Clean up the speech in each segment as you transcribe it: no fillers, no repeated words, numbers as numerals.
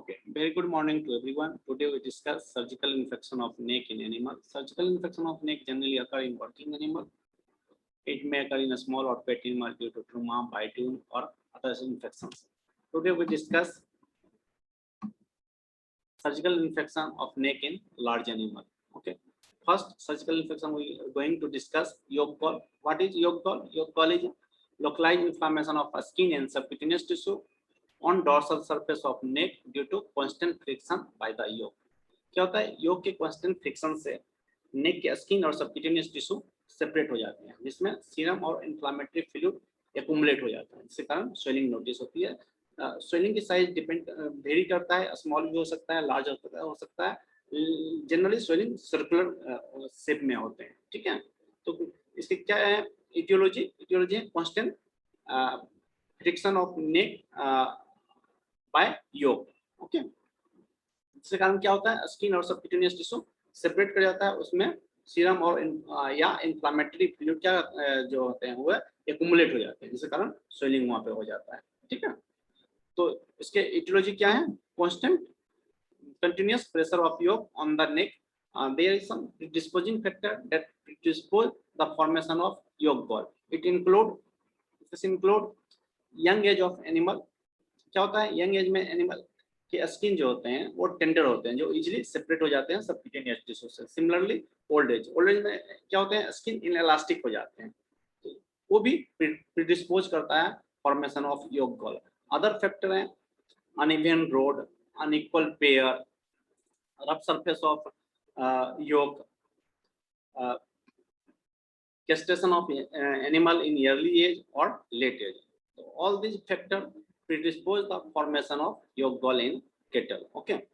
Okay, very good morning to everyone. Today we discuss surgical infection of neck in animal. Surgical infection of neck generally occur in working animal. It may occur in a small or pet animal due to trauma, biting, or other infections. Today we discuss surgical infection of neck in large animal. Okay. First, surgical infection we are going to discuss yolk gall. What is yolk gall? Yolk gall is localized inflammation of skin and subcutaneous tissue on dorsal surface of neck due to constant friction by the yolk. क्या होता है? yolk के constant friction से neck के skin और subcutaneous tissue separate हो जाते हैं, जिसमें सीरम और inflammatory fluid accumulate हो जाता है, जिसके कारण swelling notice होती है. स्वेलिंग की साइज डिपेंड वेरी करता है, स्मॉल भी हो सकता है, लार्ज हो सकता है. जनरली स्वेलिंग सर्कुलर शेप में होते हैं. ठीक है, तो इसके क्या है इटियोलॉजी? इटियोलॉजी है constant friction of neck by yoke. Okay, इसके कारण क्या होता है? स्किन और सबक्यूटेनियस टिश्यू सेपरेट कर जाता है, उसमें सीरम और या इन्फ्लेमेटरी फ्लूइड क्या जो होते हैं वो एक्युमुलेट हो जाते हैं, जिसके कारण स्वेलिंग वहां पे हो जाता है. ठीक है, तो इसके इटियोलॉजी क्या है? Constant continuous pressure of yolk on the neck. There is some predisposing factor that predispose the formation of yolk gall. It include young age of animal. क्या होता है? young age में animal के स्किन जो होते हैं वो टेंडर होते हैं, जो इजीली सेपरेट हो जाते हैं सबक्यूटेनियस टिश्यू से. सिमिलरली ओल्ड एज में क्या होते हैं? स्किन इनएलास्टिक हो जाते हैं, तो वो भी प्रीडिस्पोज करता है formation of yolk gall. Other factor हैं uneven road, unequal pair, rough surface of yolk, gestation of animal in early age or late age. So all these factors predispose the formation of yolk gall in cattle. Okay,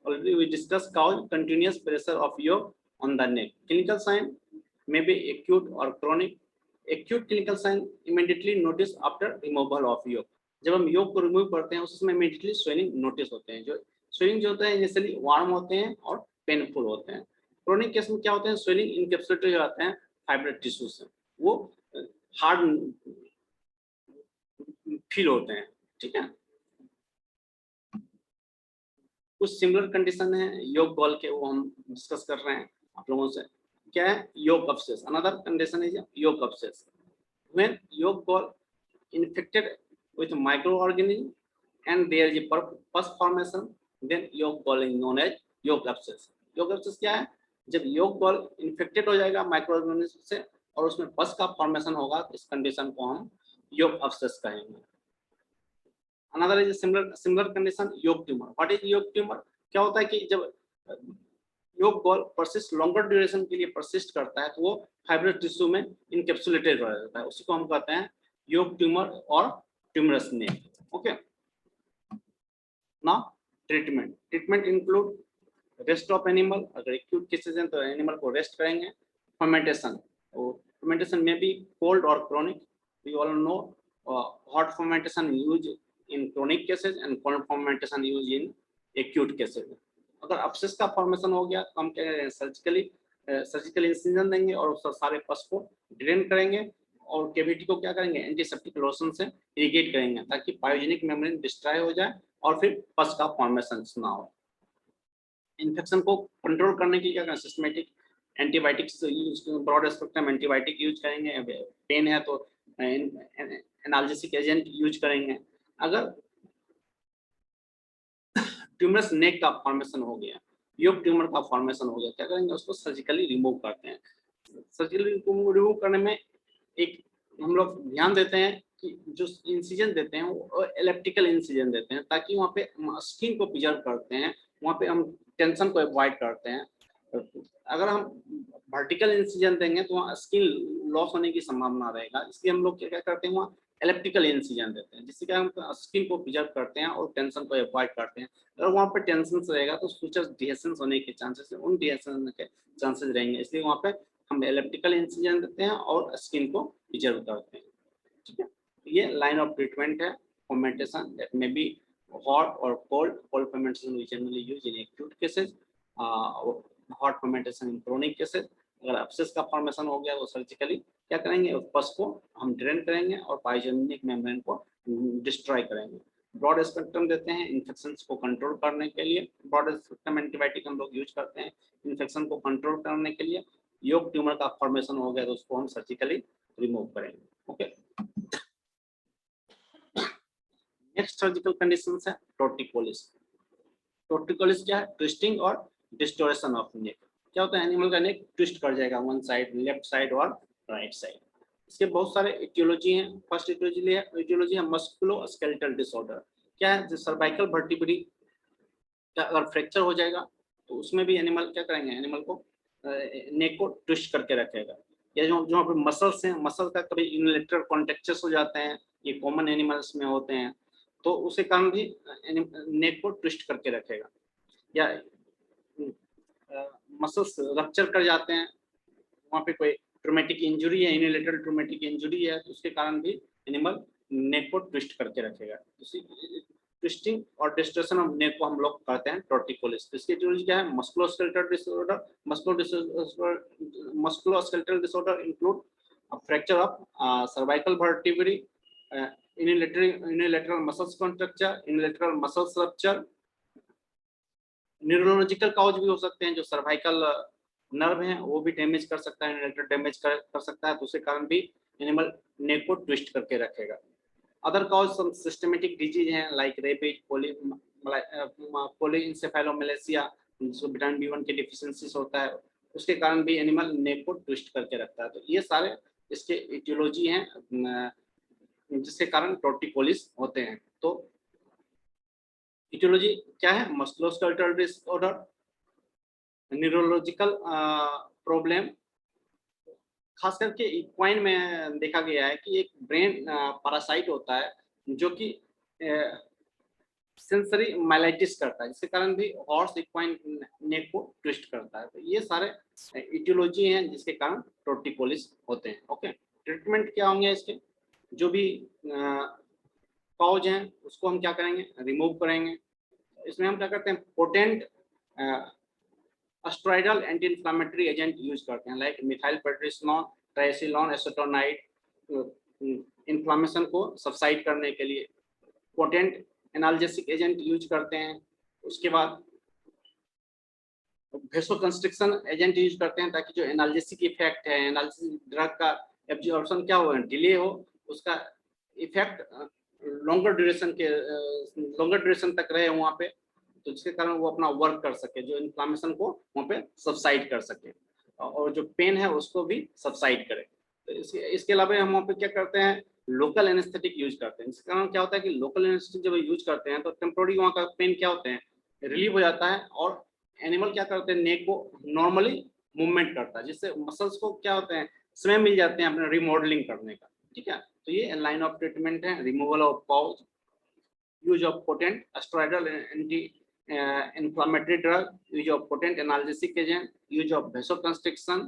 already we discussed cause continuous pressure of yolk on the neck. Clinical sign may be acute or chronic. Acute clinical sign immediately notice after removal of yolk. जब हम योग को remove करते हैं उस समय immediately swelling notice होते हैं. जो स्वेलिंग जो होता है इनिशियली वार्म होते हैं और पेनफुल होते हैं. क्रोनिक केस में क्या होते हैं? स्वेलिंग इनकैप्सुलेटेड हो जाते हैं फाइब्रेट टिश्यू से, वो हार्ड फील होते हैं. ठीक है, कुछ सिमिलर कंडीशन है योग गॉल के, वो हम डिस्कस कर रहे हैं आप लोगों से. क्या है? योग अपसेस. Another condition is yoke abscess. When yoke gall infected with microorganism and there is a pus formation, then yolk gall is known as yolk abscess. Yolk abscess क्या है? जब yolk gall infected हो जाएगा माइक्रोऑर्गेनिज्म से और उसमें पस का फॉर्मेशन होगा, तो इस कंडीशन को हम yolk abscess कहेंगे. Another is similar condition yolk tumor. What is yolk tumor? क्या होता है कि जब yolk gall persist longer duration के लिए persist करता है, तो वो फाइब्रस टिश्यू में इनकैप्सुलेटेड रह जाता है, उसी को हम कहते हैं yolk tumor और tumorous neck. Okay, now treatment include rest of animal. अगर acute cases हैं तो animal को rest करेंगे. Fermentation, fermentation may be cold or chronic. We all know hot fermentation used in chronic cases and cold fermentation used in acute cases. अगर abscess का formation हो गया तो हम क्या करेंगे? सर्जिकल इंसिजन देंगे और उस सारे पस को ड्रेन करेंगे और कैविटी को क्या करेंगे? एंटीसेप्टिक लोशन से इरिगेट करेंगे ताकि पायोजेनिक मेम्ब्रेन डिस्ट्रॉय हो जाए और फिर पस का फॉर्मेशन ना हो. इन्फेक्शन को कंट्रोल करने के लिए क्या करें? Systemic antibiotics use, broad spectrum antibiotic use करेंगे. पेन है तो एनाल्जेसिक एजेंट यूज करेंगे. अगर ट्यूमरस नेक का फॉर्मेशन हो गया, योग ट्यूमर का फॉर्मेशन हो गया, क्या करेंगे? उसको सर्जिकली रिमूव करते हैं. सर्जिकली रिमूव करने में एक हम लोग ध्यान देते हैं कि जो इंसिजन देते हैं वो एलिप्टिकल इंसिजन देते हैं, ताकि वहाँ पे स्किन को प्रिजर्व करते हैं, वहाँ पे हम टेंशन को अवॉइड करते हैं. अगर हम वर्टिकल इंसिजन देंगे तो वहाँ स्किन लॉस होने की संभावना रहेगा, इसलिए हम लोग क्या करते हैं? वहाँ एलिप्टिकल इंसिजन देते हैं, जिससे क्या हम स्किन को प्रिजर्व करते हैं और टेंशन को अवॉइड करते हैं. अगर वहाँ पे टेंशन रहेगा तो फ्यूचर डिहेशन होने के चांसेस, उन डिहेशन के चांसेस रहेंगे, इसलिए वहाँ पे हम एलिप्टिकल इंसिजन देते हैं और स्किन को प्रिजर्व करते हैं. ठीक है, ये लाइन ऑफ ट्रीटमेंट है. Fermentation that may be hot और cold fermentation we generally use in acute cases, hot fermentation in chronic cases. अगर एब्सेस का फॉर्मेशन हो गया तो सर्जिकली क्या करेंगे? उस पस को हम ड्रेन करेंगे और पायोजेनिक मेम्ब्रेन को डिस्ट्रॉय करेंगे. ब्रॉड स्पेक्ट्रम देते हैं इन्फेक्शन को कंट्रोल करने के लिए, ब्रॉड स्पेक्ट्रम एंटीबायोटिक हम लोग यूज करते हैं इन्फेक्शन को कंट्रोल करने के लिए। योग ट्यूमर का फॉर्मेशन हो गया तो उसको हम सर्जिकली रिमूव करेंगे। ओके, नेक्स्ट सर्जिकल कंडीशन है टॉर्टिकोलिस। टॉर्टिकोलिस क्या है? ट्विस्टिंग और डिस्टोरेशन ऑफ नेक। क्या होता है? एनिमल का नेक ट्विस्ट कर जाएगा वन साइड, लेफ्ट साइड और राइट साइड। इसके बहुत सारे इटियोलॉजी हैं। फर्स्ट इटियोलॉजी है मस्कुलोस्केलेटल डिसऑर्डर। क्या है? जो सर्वाइकल वर्टिब्री का अगर फ्रैक्चर हो जाएगा तो उसमें भी एनिमल क्या करेंगे? एनिमल को नेक को ट्विस्ट करके रखेगा। या जो जो पे मसल्स हैं, मसल का कभी यूनिलेटरल कॉन्ट्रैक्चर्स हो जाते हैं, ये कॉमन एनिमल्स में होते हैं, तो उसके कारण भी नेक को ट्विस्ट करके रखेगा। या मसल्स रप्चर कर जाते हैं, वहाँ पे कोई ट्रोमेटिक इंजुरी है, यूनिलेटरल ट्रोमेटिक इंजुरी है, तो उसके कारण भी एनिमल नेक को ट्विस्ट करके रखेगा। ट्विस्टिंग और डिस्टोर्शन ऑफ नेक को हम लोग कहते हैं टॉर्टिकोलिस। तो इसकी इटियोलॉजी क्या है? Musculoskeletal disorder. Musculoskeletal disorder include fracture of cervical vertebrae, unilateral muscles contracture, unilateral muscles rupture. Neurological cause भी हो सकते हैं, जो सर्वाइकल नर्व है वो भी डैमेज कर सकता है, यूनिलेटरल डैमेज कर सकता है, तो उसके कारण भी एनिमल नेक को ट्विस्ट करके रखेगा। Other cause some systematic disease हैं लाइक रेबीज, पॉलीइंसेफेलोमेलेसिया, जिसको विटामिन बी1 की डिफिशियंसी होता है, उसके कारण भी एनिमल नेक को ट्विस्ट करके रखता है। तो ये सारे इसके इटियोलॉजी हैं जिसके कारण टॉर्टिकोलिस होते हैं। तो इटियोलॉजी क्या है? Musculoskeletal disorder, neurological problem. खास करके इक्वाइन में देखा गया है कि एक ब्रेन पैरासाइट होता है जो कि सेंसरी माइलाइटिस करता है, जिसके कारण भी हॉर्स इक्वाइन नेक को ट्विस्ट करता है। तो ये सारे इटियोलॉजी हैं जिसके कारण टॉर्टिकोलिस होते हैं। ओके, ट्रीटमेंट क्या होंगे इसके? जो भी कॉज हैं उसको हम क्या करेंगे? रिमूव करेंगे। इसमें हम क्या करते हैं? Potent steroidal anti inflammatory agent use करते हैं लाइक मिथाइलपेट्रिसिनोन, ट्राइसिलोन, एसीटोनाइड, इन्फ्लेमेशन को सबसाइड करने के लिए। पोटेंट एनाल्जेसिक एजेंट यूज करते हैं। उसके बाद वेसोकंस्ट्रिक्शन एजेंट यूज करते हैं ताकि जो एनाल्जेसिक इफेक्ट है, एनाल्जेसिक ड्रग का एब्जॉर्प्शन क्या हो, डिले हो, उसका इफेक्ट लॉन्गर ड्यूरेशन तक रहे वहाँ पे, तो जिसके कारण वो अपना वर्क कर सके, जो इन्फ्लेमेशन को वहाँ पे सबसाइड कर सके और जो पेन है उसको भी सबसाइड करे। तो इसके अलावा हम वहाँ पे क्या करते हैं? लोकल एनेस्थेटिक यूज करते हैं। इसके कारण क्या होता है कि लोकल एनेस्थेटिक जब यूज करते हैं तो टेम्पोररी वहाँ का पेन क्या होते हैं? रिलीव हो जाता है और एनिमल क्या करते हैं? नेक को नॉर्मली मूवमेंट करता है, जिससे मसल्स को क्या होते हैं? समय मिल जाते हैं अपने रिमॉडलिंग करने का। ठीक है, तो ये लाइन ऑफ ट्रीटमेंट है। Removal of pouch, use of potent steroidal anti inflammatory drug, use of potent analgesic agent, use of vasoconstriction,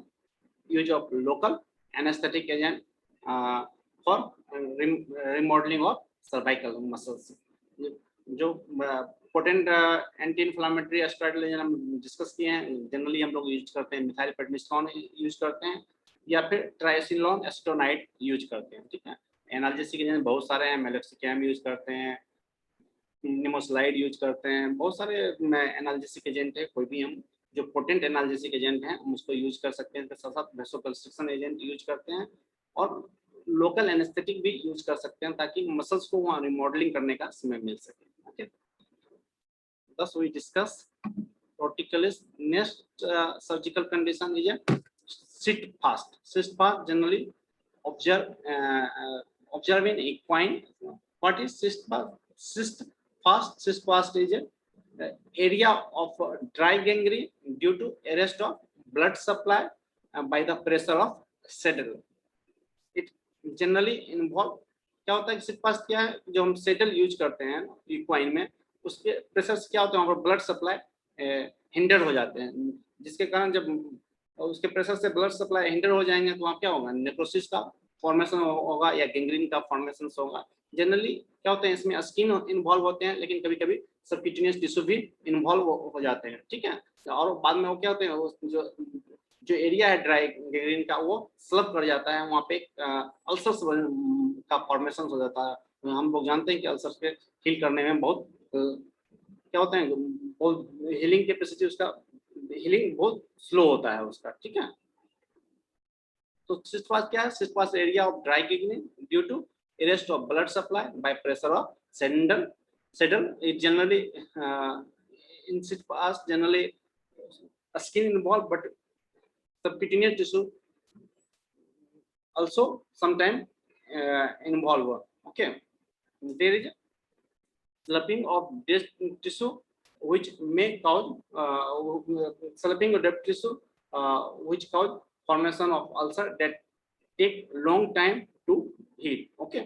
use of local anesthetic agent for remodeling of cervical muscles. जो potent anti inflammatory steroidal agent हम discuss किए हैं, generally हम लोग use करते हैं मिथाइलपेट्रिसिनोन use करते हैं या फिर ट्राइसिलोन एसीटोनाइड यूज करते हैं। ठीक है, एनाल्जेसिक एजेंट बहुत सारे हैं, मेलोक्सिकैम यूज करते हैं, निमोस्लाइड यूज करते हैं, बहुत सारे एनाल्जेसिक एजेंट है। कोई भी हम जो पोटेंट एनाल्जेसिक एजेंट हैं हम उसको यूज कर सकते हैं। साथ साथ वेसोकंस्ट्रिक्शन एजेंट यूज करते हैं और लोकल एनेस्थेटिक भी यूज कर सकते हैं ताकि मसल्स को वहाँ रिमॉडलिंग करने का समय मिल सके। Okay, thus we discuss torticollis. Next surgical condition is a sit fast. Sit fast generally observe in equine. What is sit fast? Sit fast is a area of dry gangrene due to arrest of blood supply by the pressure of saddle. It generally involve, क्या होता है? Seat fast क्या है? जो हम saddle use करते हैं equine में, उसके प्रेशर से क्या होता है? वहाँ पर ब्लड सप्लाई हिंडर हो जाते हैं, जिसके कारण जब उसके प्रेशर से ब्लड सप्लाई हिंडर हो जाएंगे तो वहाँ क्या होगा? नेक्रोसिस का फॉर्मेशन होगा या गैंग्रीन का फॉर्मेशन होगा। जनरली क्या होते हैं? इसमें स्किन इन्वॉल्व होते हैं, लेकिन कभी कभी सबक्यूटेनियस टिश्यू भी इन्वॉल्व हो जाते हैं। ठीक है, और बाद में वो क्या होते हैं? जो एरिया है ड्राई गैंग्रीन का वो स्लब कर जाता है, वहाँ पे अल्सर्स का फॉर्मेशन हो जाता है, हम लोग जानते हैं कि अल्सर के हील करने में बहुत क्या होता है, बहुत हीलिंग कैपेसिटी उसका, हीलिंग बहुत स्लो होता है उसका, ठीक है। तो सिस्ट पास क्या है? Sitfast area of dry kidney due to arrest of blood supply by pressure of saddle. It generally in sit pass generally skin involved, but subcutaneous tissue also sometimes involved. Okay, there is sloping of this tissue which may cause sloping of dead tissue which cause formation of ulcer that take long time to heal. Okay,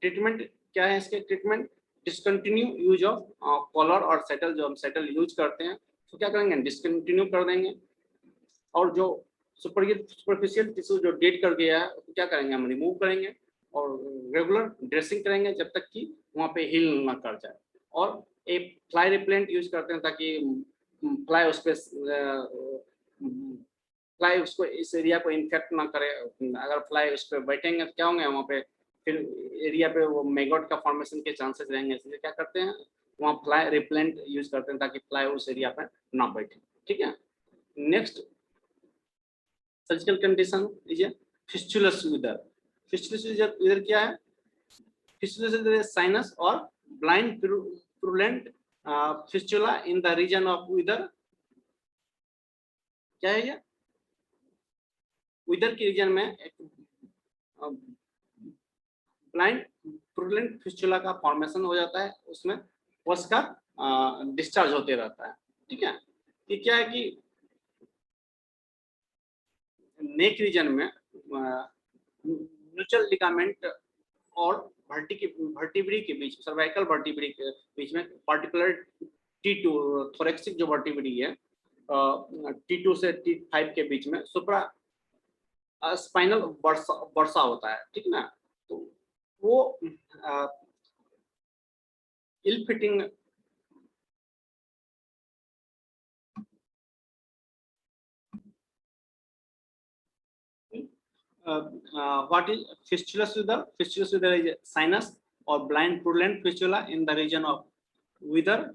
treatment क्या है इसके? Treatment discontinue use of collar और saddle, जो हम settle use करते हैं तो क्या करेंगे? डिसकंटिन्यू कर देंगे। और जो सुपरफिशियल टिश्यू जो डेड कर गया है तो क्या करेंगे? हम रिमूव करेंगे और रेगुलर ड्रेसिंग करेंगे जब तक कि वहाँ पे हील ना कर जाए। और एक फ्लाई रिपेलेंट यूज करते हैं ताकि फ्लाई उस पर फ्लाई उसको इस एरिया को इन्फेक्ट ना करे। अगर फ्लाई उस पर बैठेंगे तो क्या होंगे? वहाँ पे फिर एरिया पे वो मैगोट का फॉर्मेशन के चांसेस रहेंगे, इसलिए क्या करते हैं? वहाँ फ्लाई रिपेलेंट यूज करते हैं ताकि फ्लाई उस एरिया पे ना बैठे, ठीक है। नेक्स्ट सर्जिकल कंडीशन लीजिए फिस्टुलस उदर। फिस्टुलस उदर क्या है? फिस्टुलस उदर इज साइनस और blind purulent fistula in the region of withers. क्या है ये? उदर के रीजन में ब्लाइंड प्रूलेंट फिस्टुला का फॉर्मेशन हो जाता है, उसमें पस का डिस्चार्ज होते रहता है, ठीक है। ये क्या है कि नेक रीजन में न्यूट्रल लिगामेंट और वर्टिब्री के बीच, सर्वाइकल वर्टिब्री के बीच में पार्टिकुलर T2 थोरेक्सिक जो वर्टिब्री है T2 से T5 के बीच में सुप्रा स्पाइनल वर्सा होता है, ठीक ना। तो वो ill fitting what is fistulous wither? Fistulous wither is sinus or blind purulent fistula in the region of wither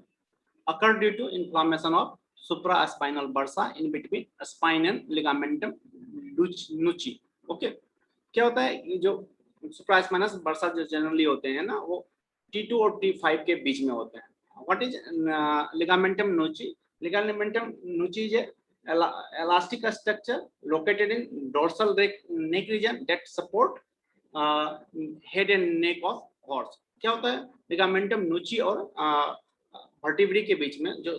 occur due to inflammation of supraspinal bursa in between spine and ligamentum nuchae. Okay, क्या होता है? ये जो supraspinous bursa जो generally होते हैं ना, वो T2 और T5 के बीच में होते हैं। What is ligamentum nuchae? Ligamentum nuchae is elastic structure located in dorsal neck region that support head and neck of horse. क्या होता है? लिगामेंटम नुची और वर्टिब्री के बीच में जो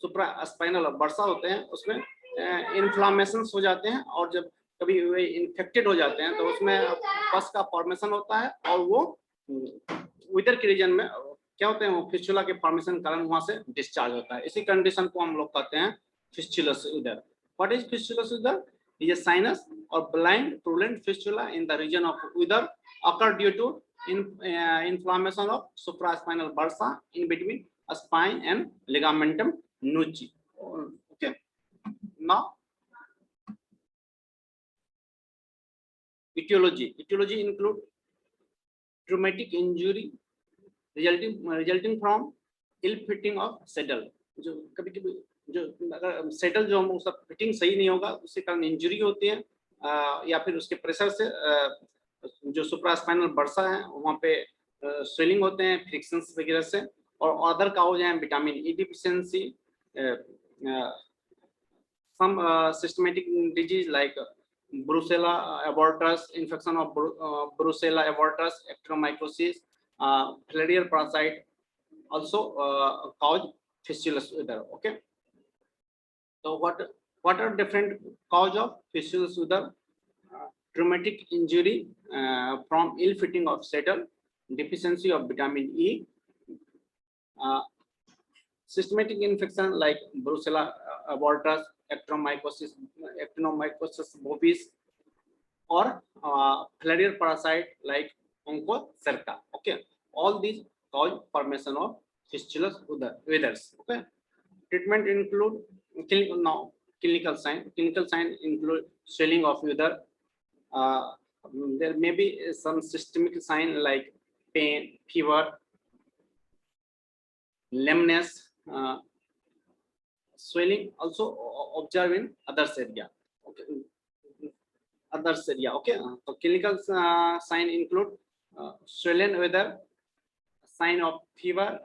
सुप्रास्पाइनल बर्सा होते हैं उसमें इन्फ्लामेशन हो जाते हैं, और जब कभी वे इन्फेक्टेड हो जाते हैं तो उसमें पस का फॉर्मेशन होता है, और वो विदर के रीजन में क्या होते हैं? वो फिस्टुला के फॉर्मेशन के कारण वहां से डिस्चार्ज होता है। इसी कंडीशन को हम लोग कहते हैं fistulous udder. What is fistulous udder? Is a sinus or blind purulent fistula in the region of udder occur due to inflammation of supraspinal bursa in between a spine and ligamentum nuchae. Okay. Now, etiology. Etiology include traumatic injury resulting from ill fitting of saddle. जो कभी-कभी जो अगर settle जो हम उसका fitting सही नहीं होगा उसके कारण इंजरी होती है, या फिर उसके प्रेशर से जो सुप्रास्पाइनल बर्सा है वहाँ पे स्वेलिंग होते हैं फ्रिक्शंस वगैरह से। और अदर काउज हैं vitamin E deficiency, some systematic disease like Brucella abortus, infection of Brucella abortus, actinomycosis, filarial parasite also cause fistulous udder. Okay, so what are different cause of fistulous udder? Traumatic injury from ill fitting of saddle, deficiency of vitamin E, systematic infection like brucella abortus, actinomycosis bovis, or filarial parasite like onchocerca. Okay, all these cause formation of fistulous withers. Okay, treatment include clinical sign. Clinical sign include swelling of wither. There may be some systemic sign like pain, fever, lameness, swelling also observed in others area. Okay, others area. Okay, so clinical sign include swollen weather, sign of fever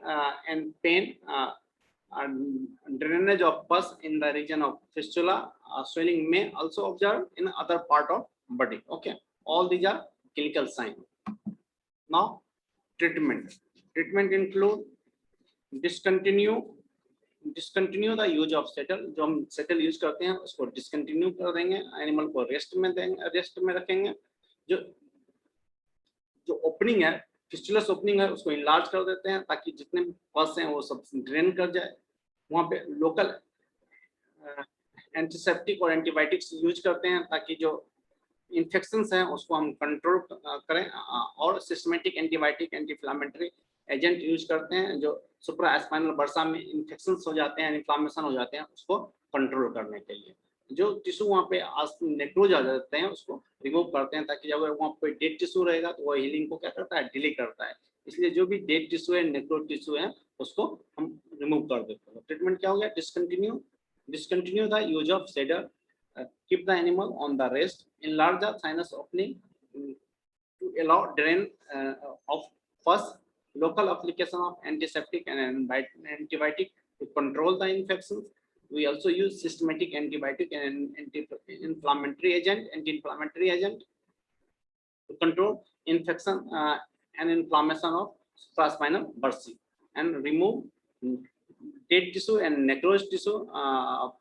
and pain, and drainage of pus in the region of fistula. Swelling may also observed in other part of body. Okay, all these are clinical signs. Now, treatment. Treatment include discontinue the use of saddle. जो हम settle use करते हैं उसको discontinue कर देंगे, animal को rest में देंगे, रेस्ट में रखेंगे. जो जो ओपनिंग है, फिस्टुलस ओपनिंग है, उसको इनलार्ज कर देते हैं ताकि जितने पस हैं वो सब ड्रेन कर जाए. वहाँ पे लोकल एंटीसेप्टिक और एंटीबायोटिक्स यूज करते हैं ताकि जो इन्फेक्शंस हैं उसको हम कंट्रोल करें, और systematic antibiotic anti-inflammatory agent use करते हैं जो सुप्रास्पाइनल बर्सा में इन्फेक्शंस हो जाते हैं, इन्फ्लेमेशन हो जाते हैं, उसको कंट्रोल करने के लिए. जो टिश्यू वहाँ पे नेक्रोज आ जाते हैं उसको रिमूव करते हैं ताकि जब वहाँ पे डेड टिश्यू रहेगा तो वो हीलिंग को क्या करता है, डिले करता है. इसलिए जो भी डेड टिश्यू है, नेक्रोज टिश्यू है, उसको हम रिमूव कर देते हैं. ट्रीटमेंट क्या हो गया, discontinue the use of shader, keep the animal on the rest, enlarge the sinus opening to allow drain of pus, local application of antiseptic and antibiotic to control the infections. We also use systematic antibiotic and anti-inflammatory agent to control infection and inflammation of supraspinal bursa and remove dead tissue and necrosed tissue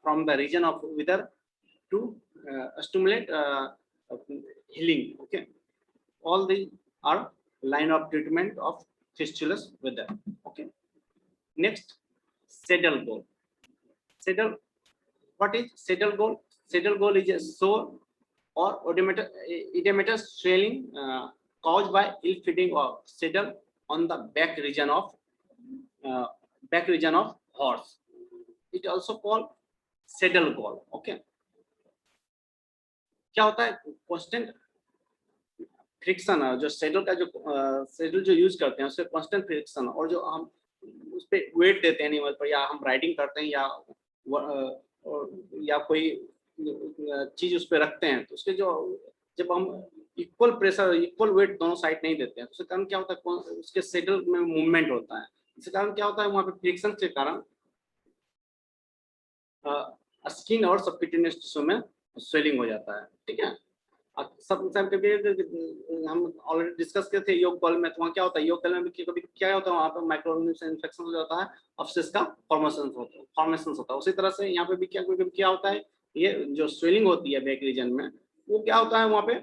from the region of wither to stimulate healing. Okay, all these are line of treatment of fistulous weather. Okay, next, saddle gall. Saddle, what is saddle gall? Saddle gall is a sore or edematous swelling caused by ill feeding of saddle on the back region of horse. It also called saddle gall. Okay, क्या होता है, constant friction, जो saddle जो use करते हैं उससे constant friction, और जो हम उस पे वेट देते हैं एनिमल पर, या हम राइडिंग करते हैं या कोई चीज उस पे रखते हैं, तो उसके जो जब हम इक्वल प्रेशर इक्वल वेट दोनों साइड नहीं देते हैं तो उसके कारण क्या होता है, उसके सेडल में मूवमेंट होता है. इसके कारण क्या होता है, वहाँ पे फ्रिक्शन के कारण स्किन और सबक्यूटेनियस टिश्यू में स्वेलिंग हो जाता है. ठीक है, सब कभी हम ऑलरेडी डिस्कस किए थे योग कॉल में. तो वहाँ क्या होता है, योग कॉल में कभी क्या होता है, वहाँ पर माइक्रोऑर्गेनिज्म इन्फेक्शन हो जाता है, अब्सेस का फॉर्मेशन होता है. उसी तरह से यहाँ पे भी क्या होता है, ये जो स्वेलिंग होती है बैक रीजन में, वो क्या होता है, वहाँ पे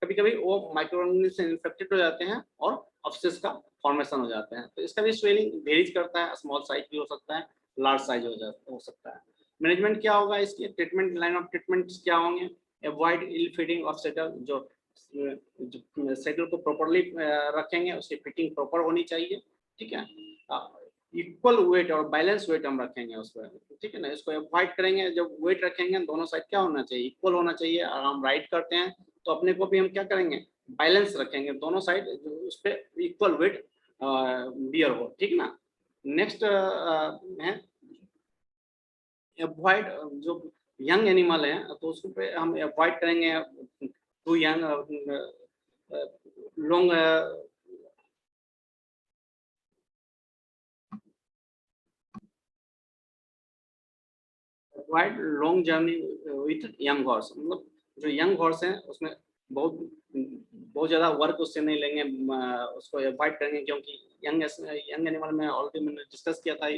कभी कभी वो माइक्रोऑर्गेनिज्म से इन्फेक्टेड हो जाते हैं और अब्सेस का फॉर्मेशन हो जाते हैं. तो इसका भी स्वेलिंग वेरीज करता है, स्मॉल साइज भी हो सकता है, लार्ज साइज हो सकता है. मैनेजमेंट क्या होगा, इसके ट्रीटमेंट लाइन ऑफ ट्रीटमेंट क्या होंगे, avoid ill fitting of saddle. जो सेटल को प्रॉपर्ली रखेंगे, उसकी फिटिंग प्रॉपर होनी चाहिए. ठीक है, इक्वल वेट और बैलेंस वेट हम रखेंगे उस पर. ठीक है ना, इसको अवॉइड करेंगे. जब वेट रखेंगे दोनों साइड क्या होना चाहिए, इक्वल होना चाहिए. और हम राइड करते हैं तो अपने को भी हम क्या करेंगे, बैलेंस रखेंगे, दोनों साइड उस पर इक्वल वेट बियर हो. ठीक ना. नेक्स्ट है अवॉइड, जो यंग एनिमल है तो उसको पे हम अवॉइड करेंगे to young long avoid long journey with young horse. मतलब जो यंग हॉर्स हैं उसमें बहुत ज़्यादा वर्क उससे नहीं लेंगे, उसको अवॉइड करेंगे. क्योंकि यंग एनिमल में ऑलरेडी मैंने डिस्कस किया था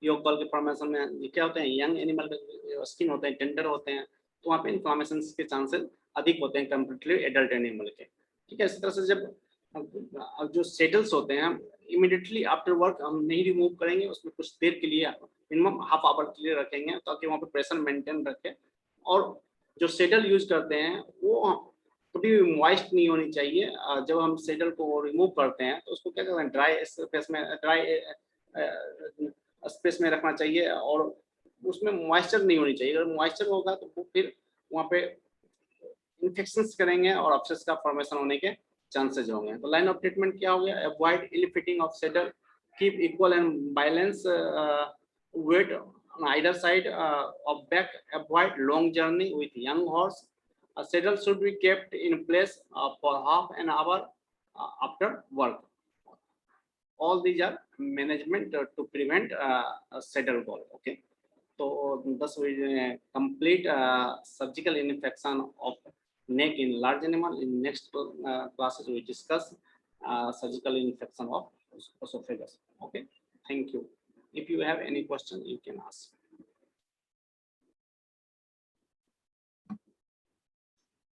योग कॉल के फॉर्मेशन में, ये क्या होते हैं, यंग एनिमल के स्किन होते हैं, टेंडर होते हैं, तो वहाँ पे इन्फ्लेमेशन के चांसेस अधिक होते हैं कंपेरेटिवली एडल्ट एनिमल के. ठीक है, इस तरह से जब जो सेटल्स होते हैं इमीडिएटली आफ्टर वर्क हम नहीं रिमूव करेंगे, उसमें कुछ देर के लिए मिनिमम हाफ आवर के लिए रखेंगे ताकि वहाँ पे प्रेशर मेंटेन रखे. और जो सेटल यूज करते हैं वो कभी भी मॉइस्ट नहीं होनी चाहिए. जब हम सेटल को रिमूव करते हैं तो उसको क्या करते हैं, ड्राई स्पेस में रखना चाहिए और उसमें मॉइस्चर नहीं होनी चाहिए. अगर मॉइस्चर होगा तो वो फिर वहाँ पे इन्फेक्शंस करेंगे और अब्सेस का फॉर्मेशन होने के चांसेस होंगे। तो लाइन ऑफ ट्रीटमेंट क्या हो गया, avoid ill fitting of saddle, keep equal and balance weight on either side of back, avoid long journey with young horse. A saddle should be kept in place for half an hour after work. All these are management to prevent a saddle ball. Okay, so thus we complete surgical infection of neck in large animal. In next classes we discuss surgical infection of esophagus. Okay, thank you. If you have any question, you can ask.